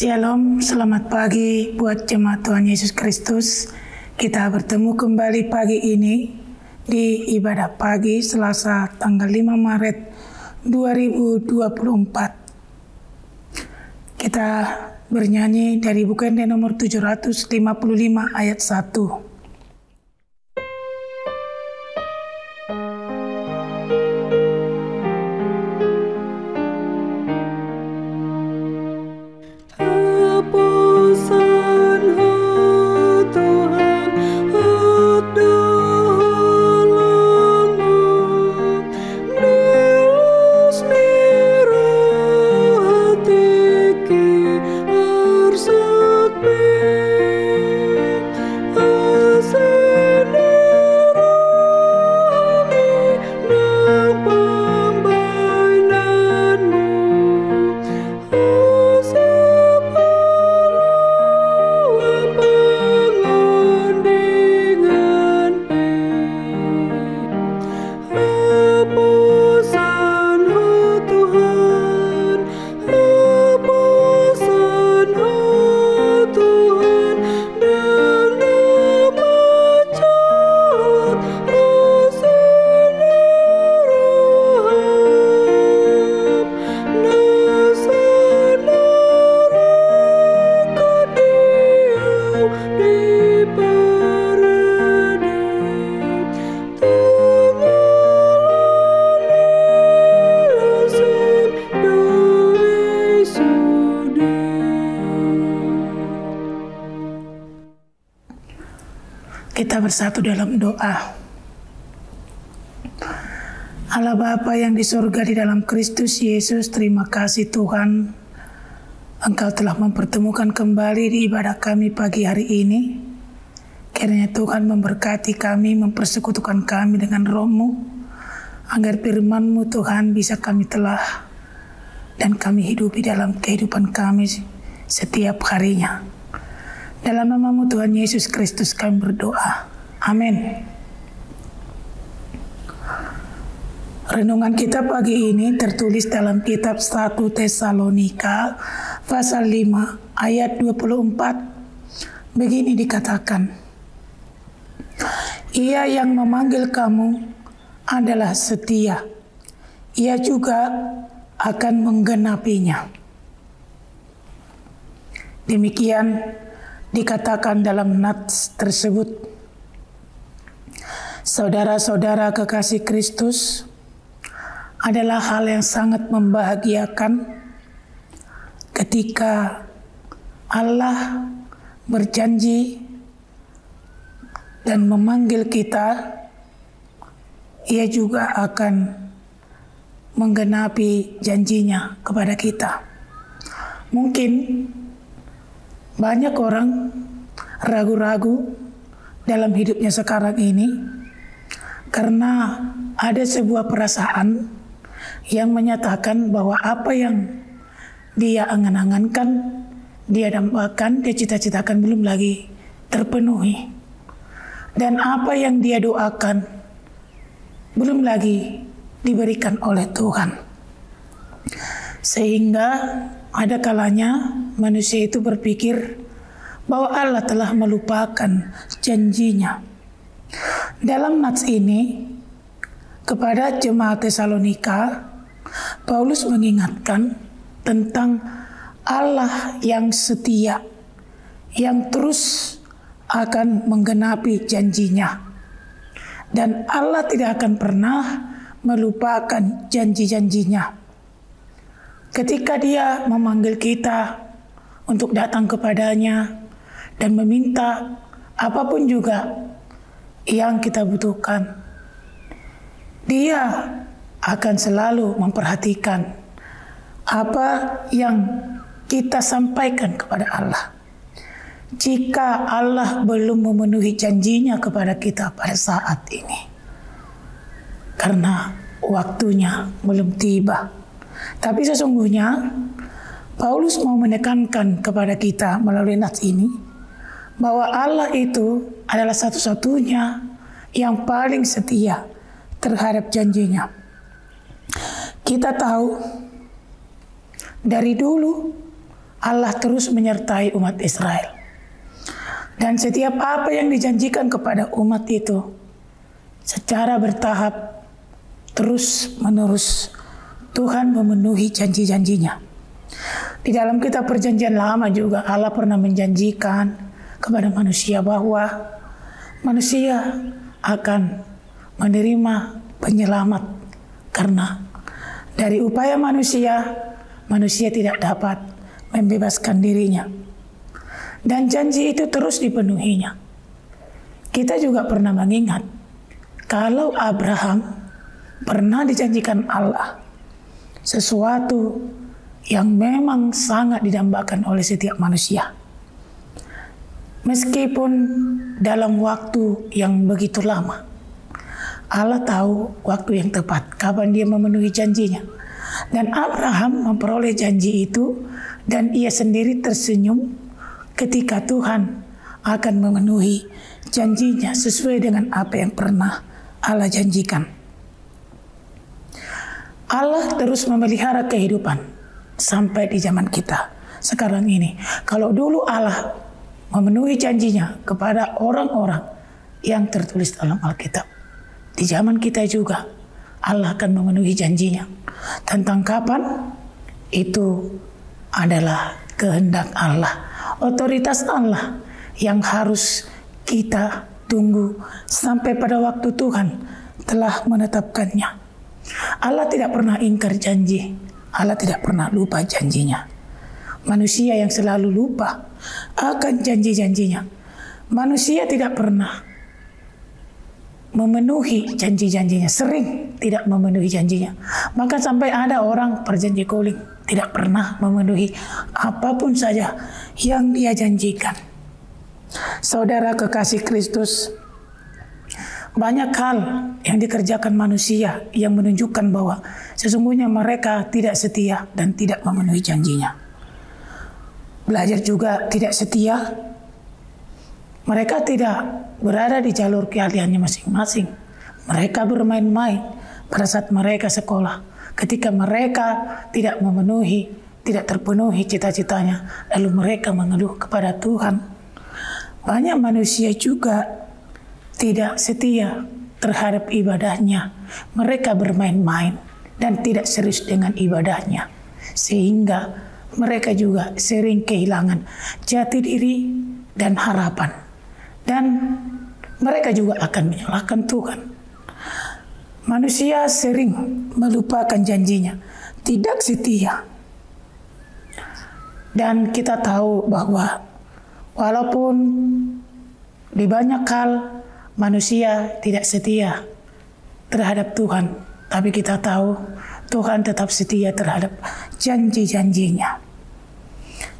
Shalom, selamat pagi buat jemaat Tuhan Yesus Kristus. Kita bertemu kembali pagi ini di ibadah pagi Selasa tanggal 5 Maret 2024. Kita bernyanyi dari buku Ende nomor 755 ayat 1. Kita bersatu dalam doa. Allah Bapa yang di surga di dalam Kristus Yesus, terima kasih Tuhan, Engkau telah mempertemukan kembali di ibadah kami pagi hari ini. Kiranya Tuhan memberkati kami, mempersekutukan kami dengan Roh-Mu, agar firman-Mu Tuhan bisa kami telah dan kami hidupi dalam kehidupan kami setiap harinya. Dalam nama-Mu Tuhan Yesus Kristus kami berdoa. Amin. Renungan kita pagi ini tertulis dalam kitab 1 Tesalonika pasal 5 ayat 24. Begini dikatakan, Ia yang memanggil kamu adalah setia. Ia juga akan menggenapinya. Demikian dikatakan dalam nats tersebut. Saudara-saudara kekasih Kristus, adalah hal yang sangat membahagiakan ketika Allah berjanji dan memanggil kita, Ia juga akan menggenapi janjinya kepada kita. Mungkin banyak orang ragu-ragu dalam hidupnya sekarang ini karena ada sebuah perasaan yang menyatakan bahwa apa yang dia angan-angankan, dia dambakan, dia cita-citakan belum lagi terpenuhi. Dan apa yang dia doakan belum lagi diberikan oleh Tuhan. Sehingga ada kalanya manusia itu berpikir bahwa Allah telah melupakan janjinya. Dalam nats ini kepada jemaat Tesalonika, Paulus mengingatkan tentang Allah yang setia, yang terus akan menggenapi janjinya. Dan Allah tidak akan pernah melupakan janji-janjinya. Ketika Dia memanggil kita untuk datang kepadanya dan meminta apapun juga yang kita butuhkan, Dia akan selalu memperhatikan apa yang kita sampaikan kepada Allah. Jika Allah belum memenuhi janjinya kepada kita pada saat ini, karena waktunya belum tiba. Tapi sesungguhnya Paulus mau menekankan kepada kita melalui nats ini bahwa Allah itu adalah satu-satunya yang paling setia terhadap janjinya. Kita tahu dari dulu Allah terus menyertai umat Israel. Dan setiap apa yang dijanjikan kepada umat itu secara bertahap terus menerus Tuhan memenuhi janji-janjinya. Di dalam kitab perjanjian lama juga Allah pernah menjanjikan kepada manusia bahwa manusia akan menerima penyelamat karena dari upaya manusia tidak dapat membebaskan dirinya. Dan janji itu terus dipenuhinya. Kita juga pernah mengingat kalau Abraham pernah dijanjikan Allah sesuatu yang memang sangat didambakan oleh setiap manusia. Meskipun dalam waktu yang begitu lama, Allah tahu waktu yang tepat kapan dia memenuhi janjinya. Dan Abraham memperoleh janji itu dan ia sendiri tersenyum ketika Tuhan akan memenuhi janjinya sesuai dengan apa yang pernah Allah janjikan. Allah terus memelihara kehidupan sampai di zaman kita sekarang ini. Kalau dulu Allah memenuhi janjinya kepada orang-orang yang tertulis dalam Alkitab, di zaman kita juga Allah akan memenuhi janjinya. Tentang kapan, itu adalah kehendak Allah. Otoritas Allah yang harus kita tunggu sampai pada waktu Tuhan telah menetapkannya. Allah tidak pernah ingkar janji. Allah tidak pernah lupa janjinya. Manusia yang selalu lupa akan janji-janjinya. Manusia tidak pernah memenuhi janji-janjinya, sering tidak memenuhi janjinya. Maka sampai ada orang perjanji koling tidak pernah memenuhi apapun saja yang dia janjikan. Saudara kekasih Kristus, banyak hal yang dikerjakan manusia yang menunjukkan bahwa sesungguhnya mereka tidak setia dan tidak memenuhi janjinya. Belajar juga tidak setia. Mereka tidak berada di jalur keahliannya masing-masing. Mereka bermain-main pada saat mereka sekolah. Ketika mereka tidak memenuhi, tidak terpenuhi cita-citanya, lalu mereka mengeluh kepada Tuhan. Banyak manusia juga tidak setia terhadap ibadahnya. Mereka bermain-main dan tidak serius dengan ibadahnya. Sehingga mereka juga sering kehilangan jati diri dan harapan. Dan mereka juga akan menyalahkan Tuhan. Manusia sering melupakan janjinya, tidak setia. Dan kita tahu bahwa walaupun di banyak hal manusia tidak setia terhadap Tuhan, tapi kita tahu Tuhan tetap setia terhadap janji-janjinya.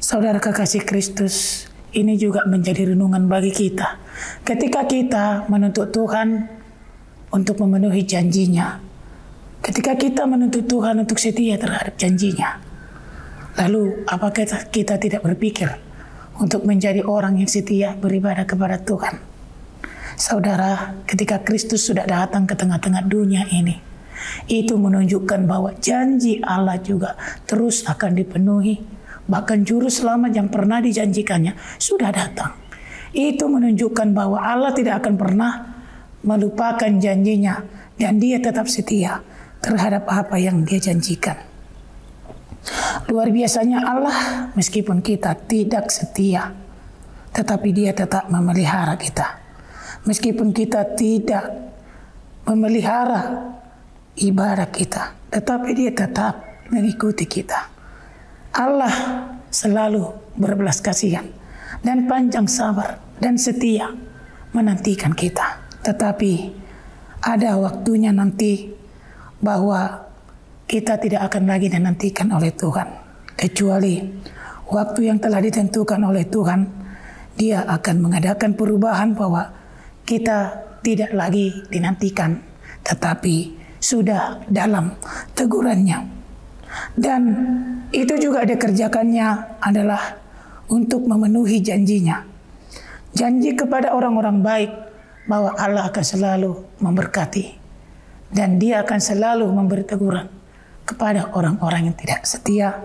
Saudara kekasih Kristus, ini juga menjadi renungan bagi kita. Ketika kita menuntut Tuhan untuk memenuhi janjinya, ketika kita menuntut Tuhan untuk setia terhadap janjinya, lalu apakah kita tidak berpikir untuk menjadi orang yang setia beribadah kepada Tuhan? Saudara, ketika Kristus sudah datang ke tengah-tengah dunia ini, itu menunjukkan bahwa janji Allah juga terus akan dipenuhi. Bahkan juru selamat yang pernah dijanjikannya sudah datang. Itu menunjukkan bahwa Allah tidak akan pernah melupakan janjinya dan dia tetap setia terhadap apa yang dia janjikan. Luar biasanya Allah, meskipun kita tidak setia, tetapi dia tetap memelihara kita. Meskipun kita tidak memelihara ibadah kita, tetapi dia tetap mengikuti kita. Allah selalu berbelas kasihan dan panjang sabar dan setia menantikan kita. Tetapi ada waktunya nanti bahwa kita tidak akan lagi dinantikan oleh Tuhan. Kecuali waktu yang telah ditentukan oleh Tuhan, dia akan mengadakan perubahan bahwa kita tidak lagi dinantikan, tetapi sudah dalam tegurannya. Dan itu juga dikerjakannya adalah untuk memenuhi janjinya. Janji kepada orang-orang baik bahwa Allah akan selalu memberkati. Dan dia akan selalu memberi teguran kepada orang-orang yang tidak setia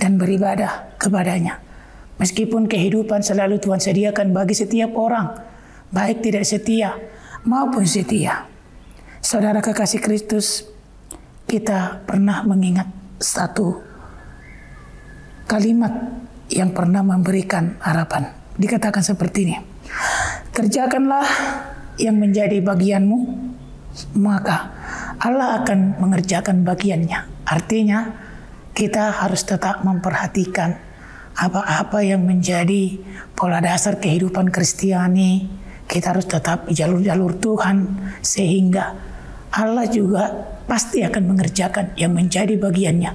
dan beribadah kepadanya. Meskipun kehidupan selalu Tuhan sediakan bagi setiap orang, baik tidak setia maupun setia. Saudara kekasih Kristus, kita pernah mengingat satu kalimat yang pernah memberikan harapan. Dikatakan seperti ini, kerjakanlah yang menjadi bagianmu, maka Allah akan mengerjakan bagiannya. Artinya, kita harus tetap memperhatikan apa-apa yang menjadi pola dasar kehidupan Kristiani. Kita harus tetap di jalur-jalur Tuhan, sehingga Allah juga pasti akan mengerjakan yang menjadi bagiannya.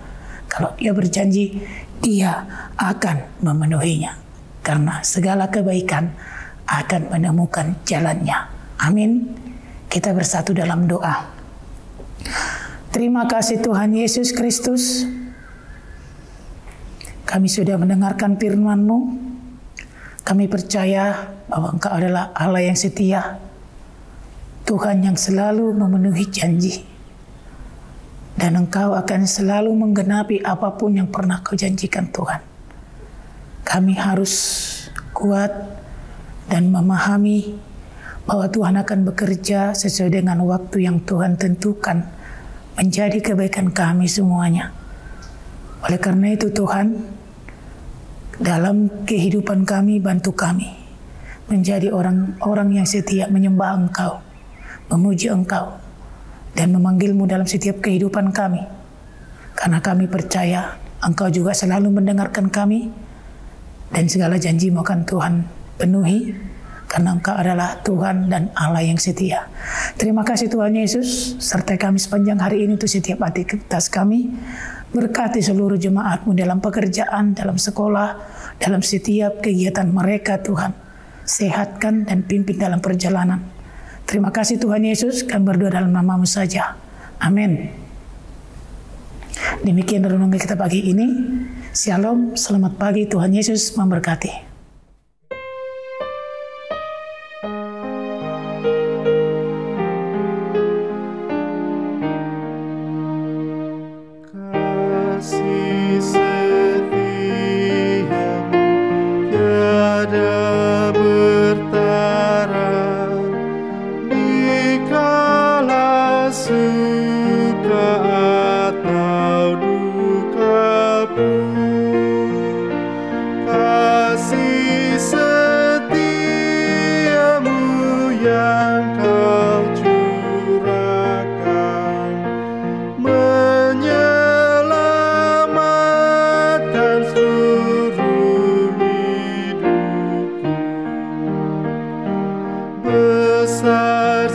Kalau Dia berjanji, Dia akan memenuhinya. Karena segala kebaikan akan menemukan jalannya. Amin. Kita bersatu dalam doa. Terima kasih Tuhan Yesus Kristus. Kami sudah mendengarkan firman-Mu. Kami percaya bahwa Engkau adalah Allah yang setia, Tuhan yang selalu memenuhi janji, dan Engkau akan selalu menggenapi apapun yang pernah Kau janjikan Tuhan. Kami harus kuat dan memahami bahwa Tuhan akan bekerja sesuai dengan waktu yang Tuhan tentukan menjadi kebaikan kami semuanya. Oleh karena itu Tuhan, dalam kehidupan kami, bantu kami menjadi orang-orang yang setia menyembah Engkau, memuji Engkau, dan memanggil-Mu dalam setiap kehidupan kami. Karena kami percaya Engkau juga selalu mendengarkan kami, dan segala janji-Mu akan Tuhan penuhi, karena Engkau adalah Tuhan dan Allah yang setia. Terima kasih Tuhan Yesus, sertai kami sepanjang hari ini untuk setiap aktivitas kami. Berkati seluruh jemaat-Mu dalam pekerjaan, dalam sekolah, dalam setiap kegiatan mereka Tuhan. Sehatkan dan pimpin dalam perjalanan. Terima kasih Tuhan Yesus, kami berdoa dalam nama-Mu saja. Amin. Demikian renungan kita pagi ini. Shalom, selamat pagi, Tuhan Yesus memberkati. Besar